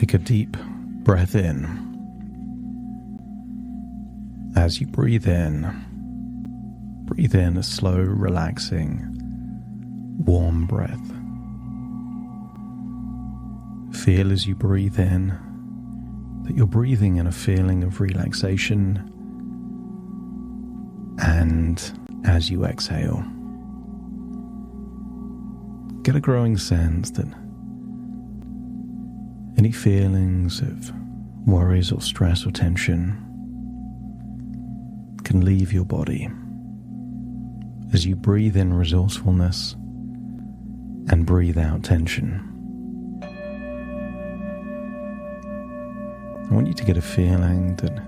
Take a deep breath in. As you breathe in a slow, relaxing, warm breath. Feel as you breathe in that you're breathing in a feeling of relaxation, and as you exhale, get a growing sense that any feelings of worries or stress or tension can leave your body as you breathe in resourcefulness and breathe out tension. I want you to get a feeling that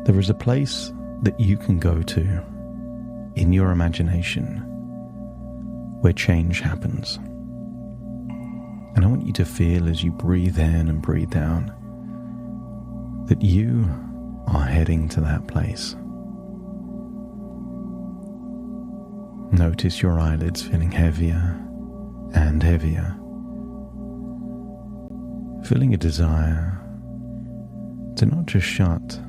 there is a place that you can go to in your imagination where change happens. And I want you to feel as you breathe in and breathe out that you are heading to that place. Notice your eyelids feeling heavier and heavier, feeling a desire to not just shut,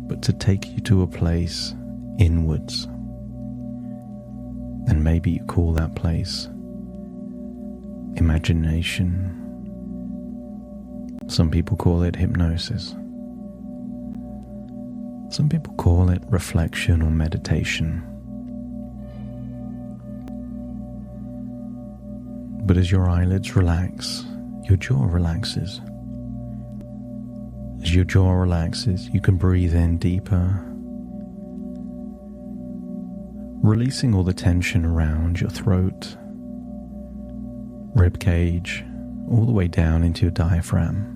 but to take you to a place inwards. And maybe you call that place imagination. Some people call it hypnosis. Some people call it reflection or meditation. But as your eyelids relax, your jaw relaxes. As your jaw relaxes, you can breathe in deeper, releasing all the tension around your throat, rib cage, all the way down into your diaphragm,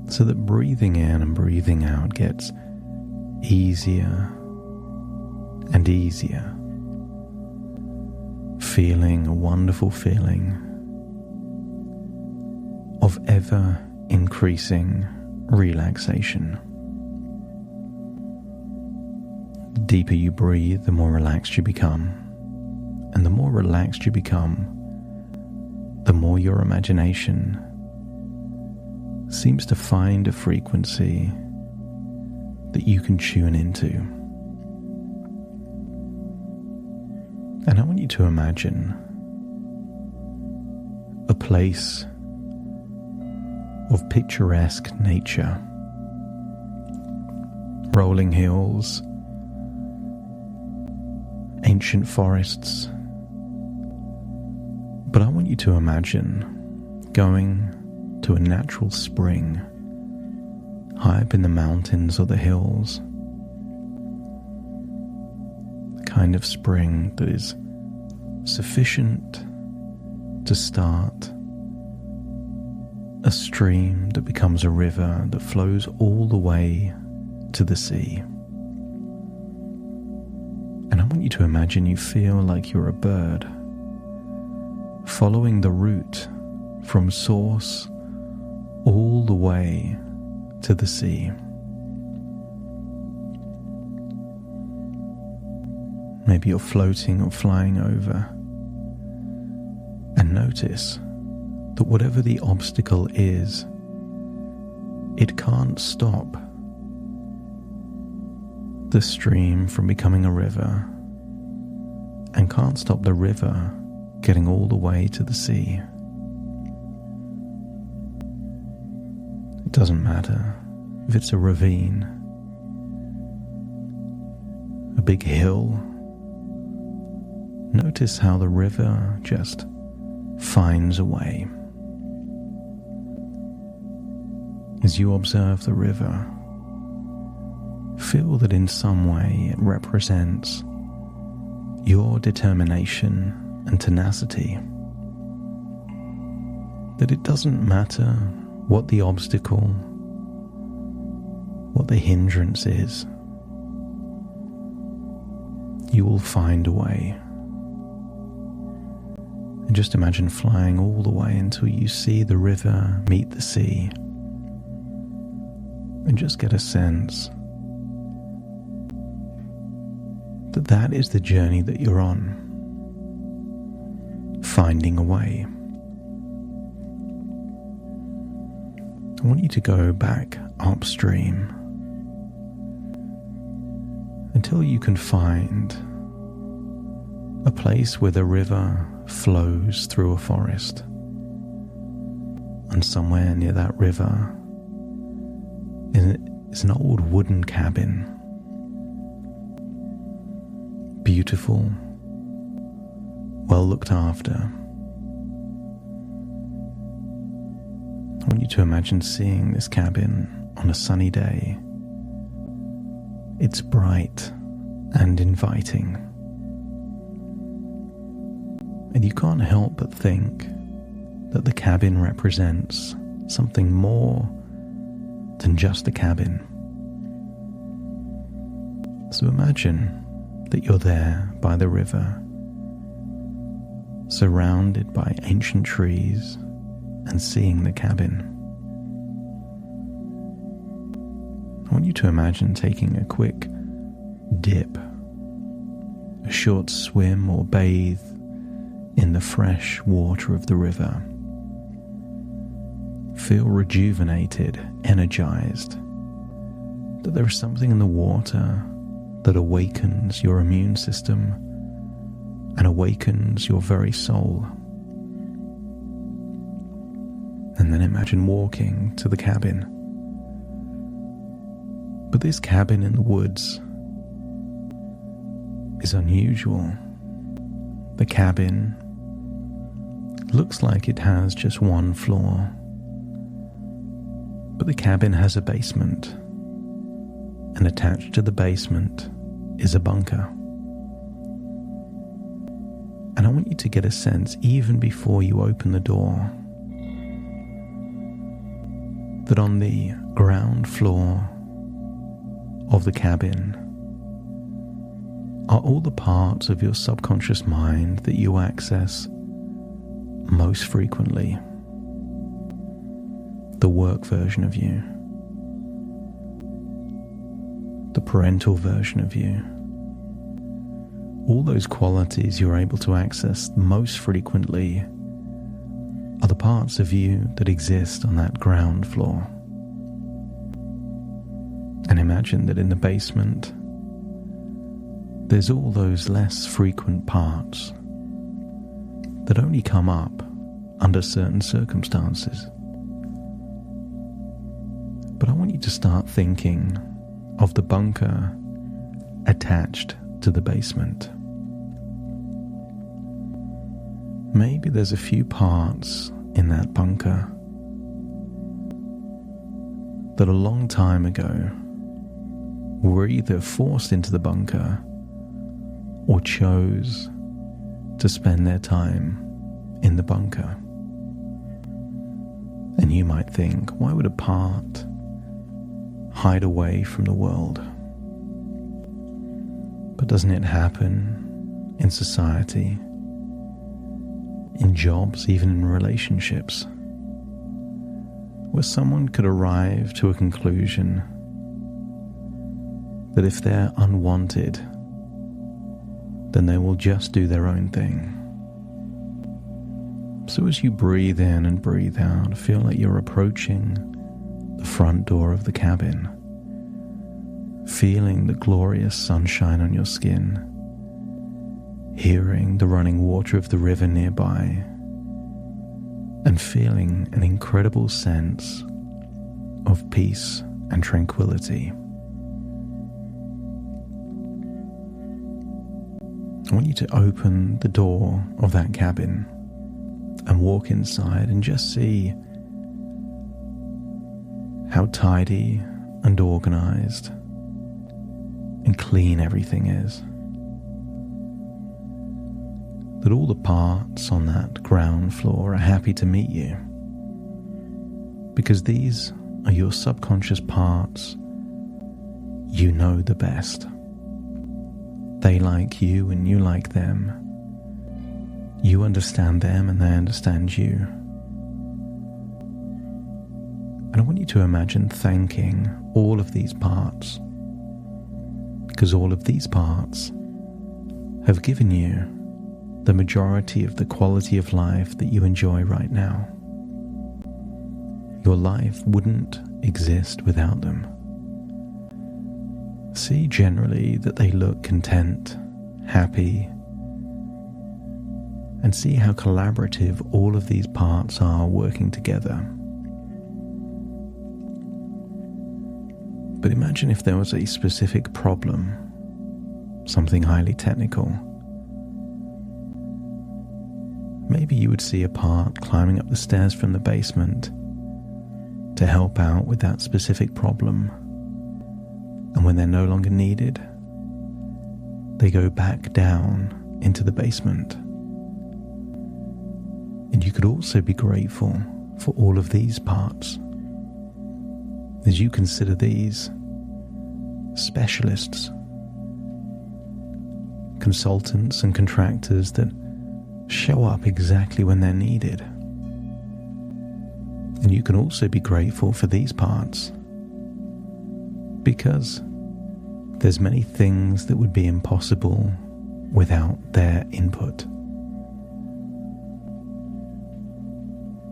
so that breathing in and breathing out gets easier and easier, feeling a wonderful feeling of ever increasing relaxation. The deeper you breathe, the more relaxed you become. And the more relaxed you become, the more your imagination seems to find a frequency that you can tune into. And I want you to imagine a place of picturesque nature, rolling hills, ancient forests. But I want you to imagine going to a natural spring high up in the mountains or the hills, the kind of spring that is sufficient to start a stream that becomes a river that flows all the way to the sea. And I want you to imagine you feel like you're a bird following the route from source all the way to the sea. Maybe you're floating or flying over, and notice that whatever the obstacle is, it can't stop the stream from becoming a river, and can't stop the river getting all the way to the sea. It doesn't matter if it's a ravine, a big hill. Notice how the river just finds a way. As you observe the river, feel that in some way it represents your determination and tenacity. That it doesn't matter what the obstacle, what the hindrance is, you will find a way. And just imagine flying all the way until you see the river meet the sea. And just get a sense that that is the journey that you're on, finding a way. I want you to go back upstream until you can find a place where the river flows through a forest. And somewhere near that river is an old wooden cabin. Beautiful, well looked after. I want you to imagine seeing this cabin on a sunny day. It's bright and inviting. And you can't help but think that the cabin represents something more than just a cabin. So imagine that you're there by the river, surrounded by ancient trees, and seeing the cabin. I want you to imagine taking a quick dip, a short swim or bathe in the fresh water of the river. Feel rejuvenated, energized, that there is something in the water that awakens your immune system and awakens your very soul. And then imagine walking to the cabin. But this cabin in the woods is unusual. The cabin looks like it has just one floor, but the cabin has a basement, and attached to the basement is a bunker. And I want you to get a sense, even before you open the door, that on the ground floor of the cabin are all the parts of your subconscious mind that you access most frequently. The work version of you, the parental version of you, all those qualities you're able to access most frequently are the parts of you that exist on that ground floor. And imagine that in the basement, there's all those less frequent parts that only come up under certain circumstances. But I want you to start thinking of the bunker attached to the basement. Maybe there's a few parts in that bunker that a long time ago were either forced into the bunker or chose to spend their time in the bunker. And you might think, why would a part hide away from the world? But doesn't it happen in society, in jobs, even in relationships, where someone could arrive to a conclusion that if they're unwanted, then they will just do their own thing. So as you breathe in and breathe out, feel like you're approaching the front door of the cabin, feeling the glorious sunshine on your skin, hearing the running water of the river nearby, and feeling an incredible sense of peace and tranquility. I want you to open the door of that cabin and walk inside and just see how tidy and organized and clean everything is. That all the parts on that ground floor are happy to meet you, because these are your subconscious parts you know the best. They like you and you like them. You understand them and they understand you. And I want you to imagine thanking all of these parts, because all of these parts have given you the majority of the quality of life that you enjoy right now. your life wouldn't exist without them. See generally that they look content, happy, and see how collaborative all of these parts are working together. But imagine if there was a specific problem, something highly technical. Maybe you would see a part climbing up the stairs from the basement to help out with that specific problem. And when they're no longer needed, they go back down into the basement. And you could also be grateful for all of these parts, as you consider these specialists, consultants and contractors that show up exactly when they're needed. And you can also be grateful for these parts, because there's many things that would be impossible without their input.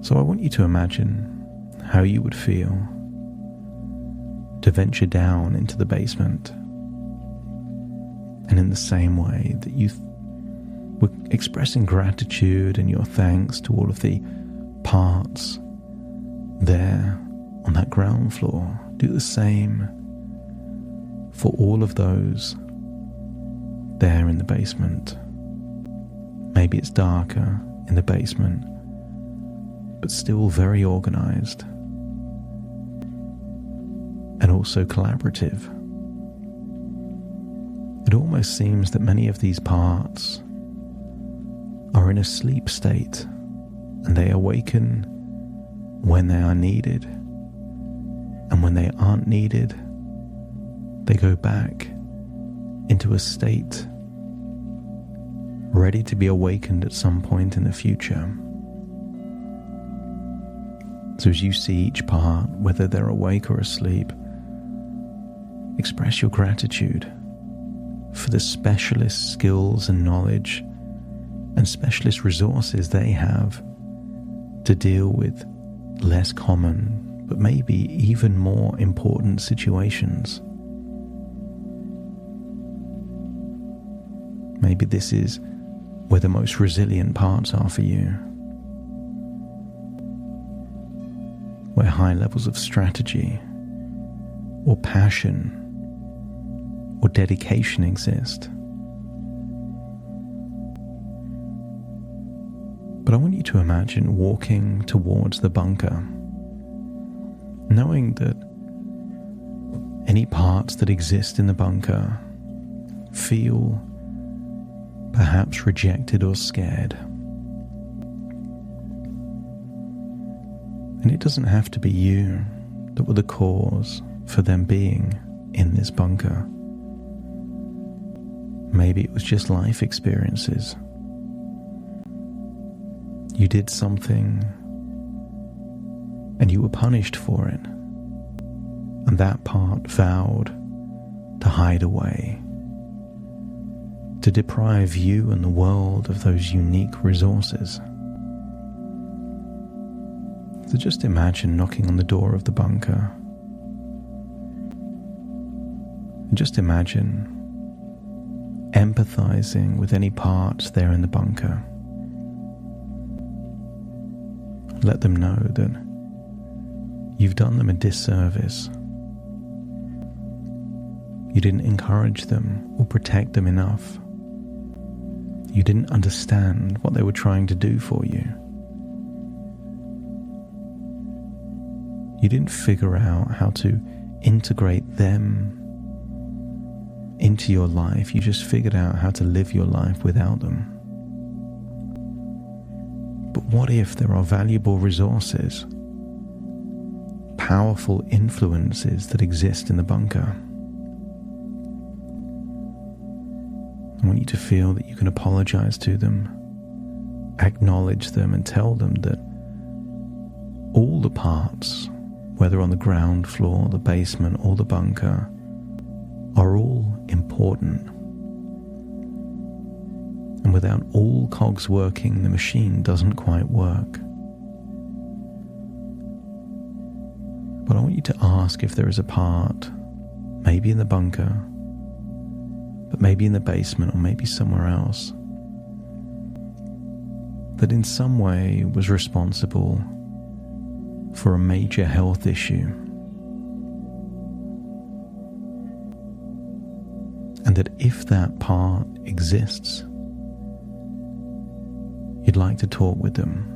So I want you to imagine how you would feel to venture down into the basement, and in the same way that you were expressing gratitude and your thanks to all of the parts there on that ground floor, do the same for all of those there in the basement. Maybe it's darker in the basement, but still very organized and also collaborative. It almost seems that many of these parts are in a sleep state, and they awaken when they are needed, and when they aren't needed, they go back into a state ready to be awakened at some point in the future. So as you see each part, whether they're awake or asleep, express your gratitude for the specialist skills and knowledge and specialist resources they have to deal with less common, but maybe even more important situations. Maybe this is where the most resilient parts are for you, where high levels of strategy or passion or dedication exist. But I want you to imagine walking towards the bunker, knowing that any parts that exist in the bunker feel perhaps rejected or scared. And it doesn't have to be you that were the cause for them being in this bunker. Maybe it was just life experiences. You did something and you were punished for it, and that part vowed to hide away, to deprive you and the world of those unique resources. So just imagine knocking on the door of the bunker, and just imagine empathizing with any parts there in the bunker. Let them know that you've done them a disservice. You didn't encourage them or protect them enough. You didn't understand what they were trying to do for you. You didn't figure out how to integrate them into your life. You just figured out how to live your life without them. But what if there are valuable resources, powerful influences that exist in the bunker? I want you to feel that you can apologize to them, acknowledge them, and tell them that all the parts, whether on the ground floor, the basement, or the bunker, are all important. And without all cogs working, the machine doesn't quite work. But I want you to ask if there is a part, maybe in the bunker, but maybe in the basement or maybe somewhere else, that in some way was responsible for a major health issue. And that if that part exists, you'd like to talk with them.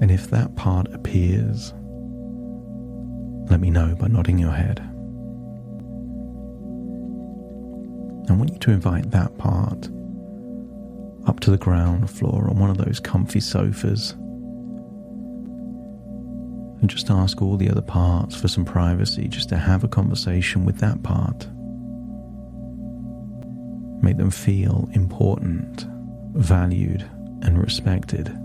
And if that part appears, let me know by nodding your head. I want you to invite that part up to the ground floor on one of those comfy sofas and just ask all the other parts for some privacy, just to have a conversation with that part. Make them feel important, valued, and respected.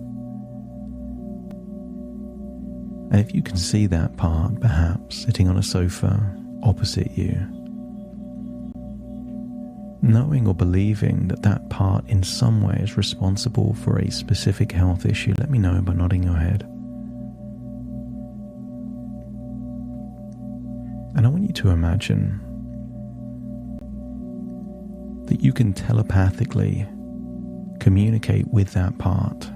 And if you can see that part perhaps sitting on a sofa opposite you, knowing or believing that that part in some way is responsible for a specific health issue, let me know by nodding your head. And I want you to imagine that you can telepathically communicate with that part,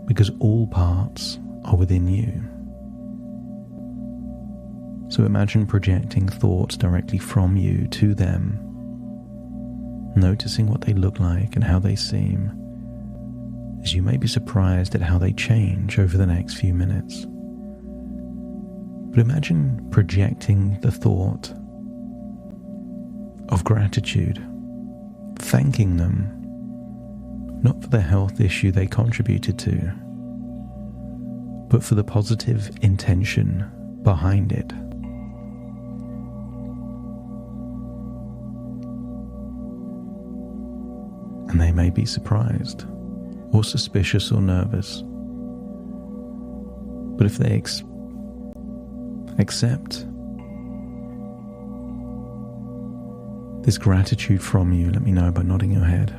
because all parts are within you. So imagine projecting thoughts directly from you to them, noticing what they look like and how they seem, as you may be surprised at how they change over the next few minutes. But imagine projecting the thought of gratitude, thanking them, not for the health issue they contributed to, but for the positive intention behind it. And they may be surprised, or suspicious, or nervous. But if they accept this gratitude from you, let me know by nodding your head.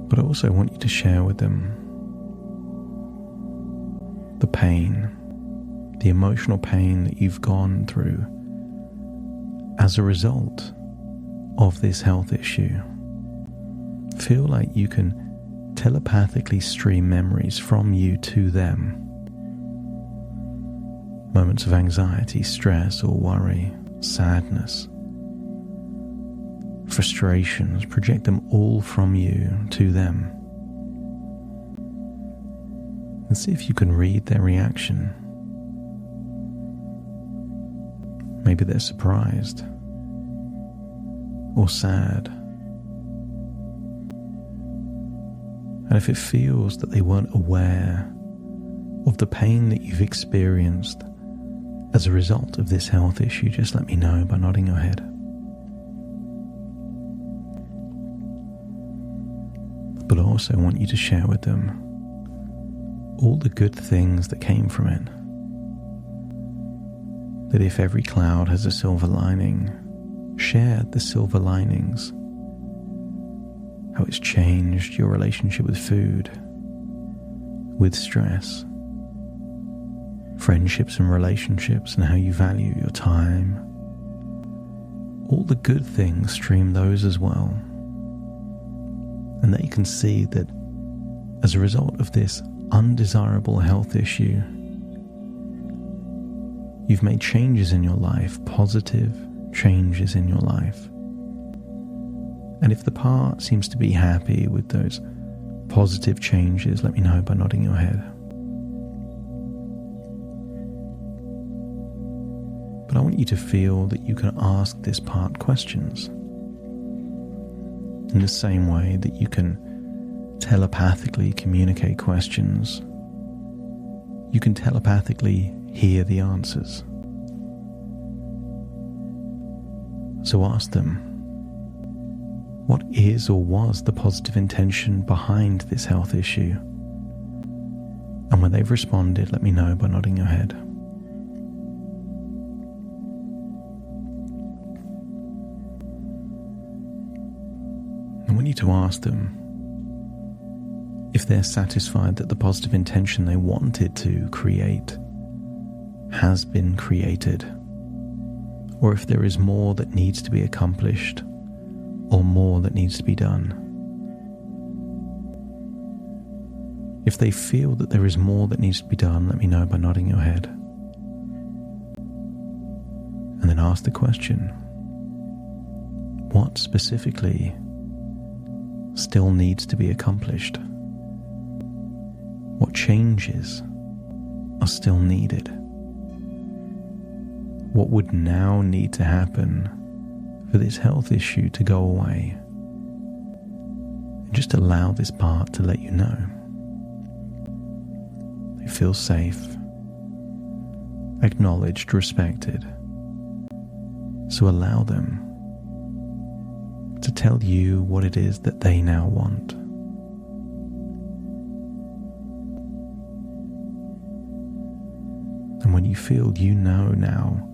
But I also want you to share with them the pain, the emotional pain that you've gone through as a result of this health issue. Feel like you can telepathically stream memories from you to them. Moments of anxiety, stress or worry, sadness, frustrations, project them all from you to them. And see if you can read their reaction. Maybe they're surprised or sad. And if it feels that they weren't aware of the pain that you've experienced as a result of this health issue, just let me know by nodding your head. But I also want you to share with them all the good things that came from it. That if every cloud has a silver lining, share the silver linings. How it's changed your relationship with food, with stress, friendships and relationships, and how you value your time. All the good things, stream those as well. And they can see that as a result of this undesirable health issue, you've made changes in your life, positive changes in your life. And if the part seems to be happy with those positive changes, let me know by nodding your head. But I want you to feel that you can ask this part questions. In the same way that you can telepathically communicate questions, you can telepathically hear the answers. So ask them, what is or was the positive intention behind this health issue? And when they've responded, let me know by nodding your head. And when want you to ask them if they're satisfied that the positive intention they wanted to create has been created, or if there is more that needs to be accomplished or more that needs to be done. If they feel that there is more that needs to be done, let me know by nodding your head. And then ask the question, what specifically still needs to be accomplished? What changes are still needed? What would now need to happen for this health issue to go away? And just allow this part to let you know. They feel safe, acknowledged, respected. So allow them to tell you what it is that they now want. And when you feel you know now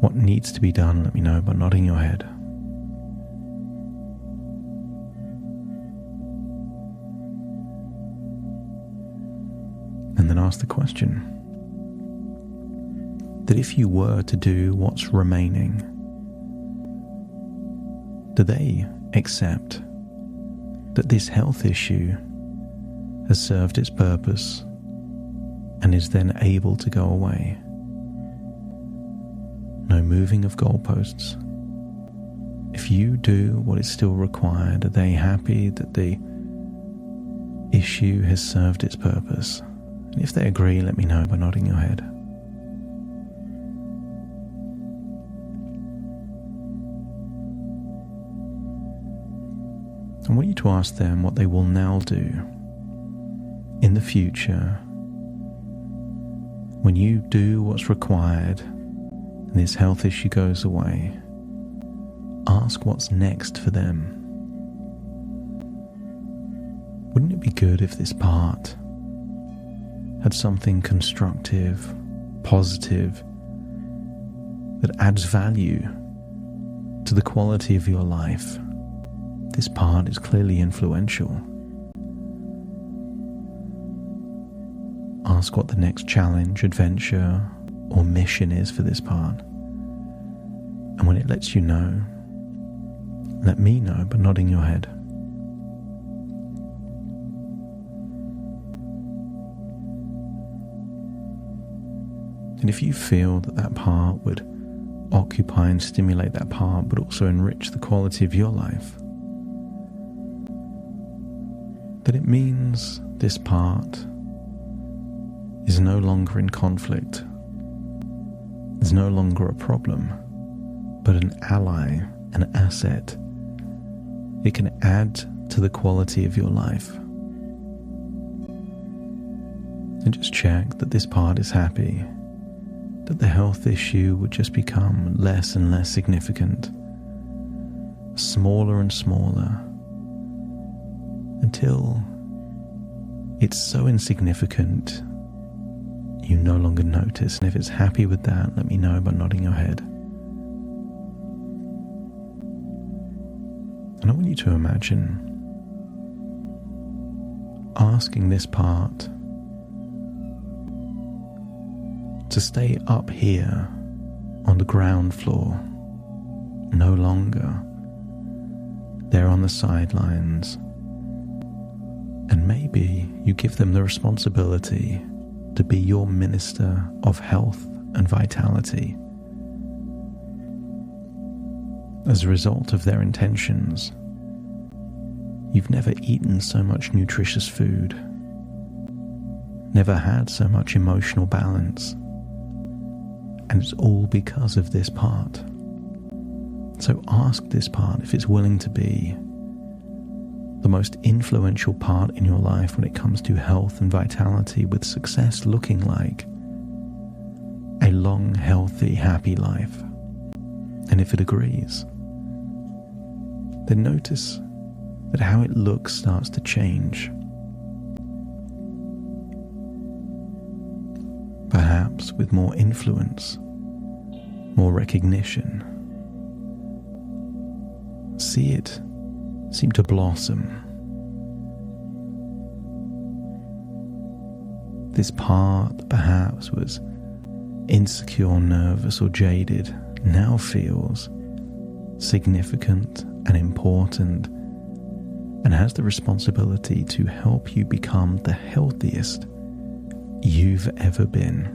what needs to be done, let me know by nodding your head. And then ask the question that if you were to do what's remaining, do they accept that this health issue has served its purpose and is then able to go away? No moving of goalposts. If you do what is still required, are they happy that the issue has served its purpose? And if they agree, let me know by nodding your head. I want you to ask them what they will now do in the future when you do what's required and this health issue goes away. Ask what's next for them. Wouldn't it be good if this part had something constructive, positive, that adds value to the quality of your life? This part is clearly influential. Ask what the next challenge, adventure, or mission is for this part. And when it lets you know, let me know by nodding your head. And if you feel that that part would occupy and stimulate that part, but also enrich the quality of your life, then it means this part is no longer in conflict. It's no longer a problem, but an ally, an asset. It can add to the quality of your life. And just check that this part is happy, that the health issue would just become less and less significant, smaller and smaller, until it's so insignificant you no longer notice. And if it's happy with that, let me know by nodding your head. And I want you to imagine asking this part to stay up here on the ground floor, no longer there on the sidelines. And maybe you give them the responsibility to be your minister of health and vitality. As a result of their intentions, you've never eaten so much nutritious food, never had so much emotional balance, and it's all because of this part. So ask this part if it's willing to be the most influential part in your life when it comes to health and vitality, with success looking like a long, healthy, happy life. And if it agrees, then notice that how it looks starts to change. Perhaps with more influence, more recognition. See it seemed to blossom. This part that perhaps was insecure, nervous, or jaded now feels significant and important and has the responsibility to help you become the healthiest you've ever been.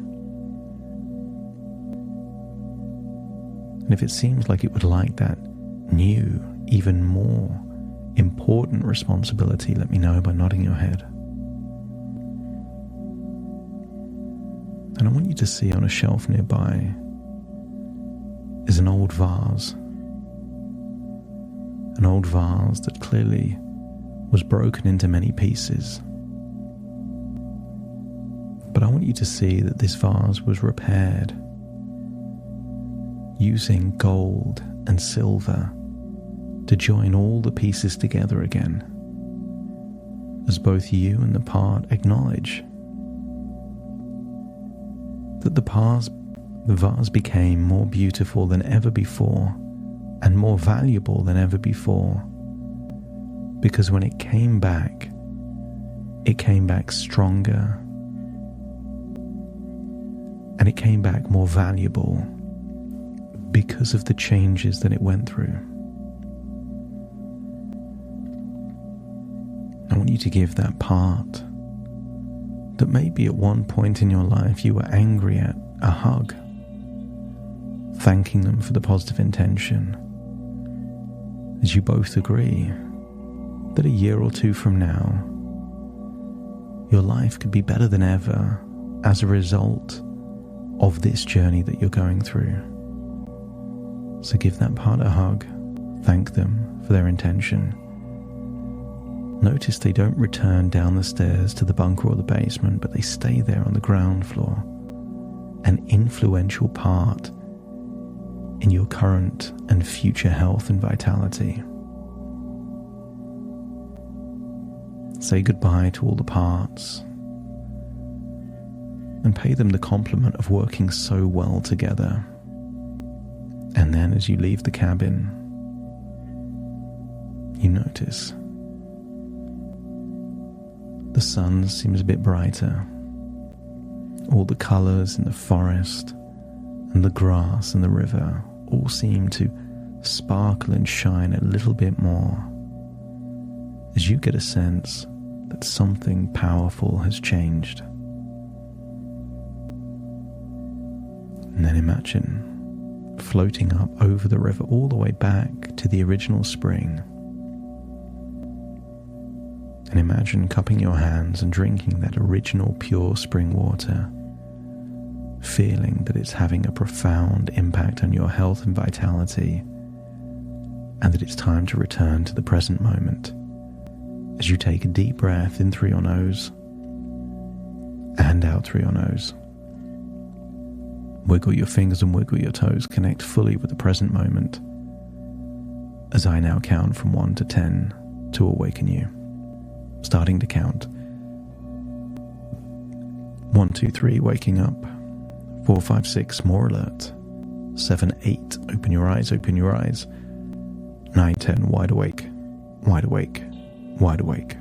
And if it seems like it would like that new, even more important responsibility, let me know by nodding your head. And I want you to see on a shelf nearby is an old vase. An old vase that clearly was broken into many pieces. But I want you to see that this vase was repaired using gold and silver to join all the pieces together again, as both you and the part acknowledge that the vase became more beautiful than ever before and more valuable than ever before, because when it came back stronger, and it came back more valuable because of the changes that it went through. I want you to give that part that maybe at one point in your life you were angry at a hug, thanking them for the positive intention, as you both agree that a year or two from now, your life could be better than ever as a result of this journey that you're going through. So give that part a hug, thank them for their intention. Notice they don't return down the stairs to the bunker or the basement, but they stay there on the ground floor, an influential part in your current and future health and vitality. Say goodbye to all the parts and pay them the compliment of working so well together. And then as you leave the cabin, you notice the sun seems a bit brighter. All the colors in the forest and the grass and the river all seem to sparkle and shine a little bit more, as you get a sense that something powerful has changed. And then imagine floating up over the river all the way back to the original spring. And imagine cupping your hands and drinking that original pure spring water, feeling that it's having a profound impact on your health and vitality, and that it's time to return to the present moment as you take a deep breath in through your nose and out through your nose. Wiggle your fingers and wiggle your toes, connect fully with the present moment as I now count from 1 to 10 to awaken you. Starting to count. 1, 2, 3, waking up. 4, 5, 6, more alert. 7, 8, open your eyes, open your eyes. 9, 10, wide awake, wide awake, wide awake.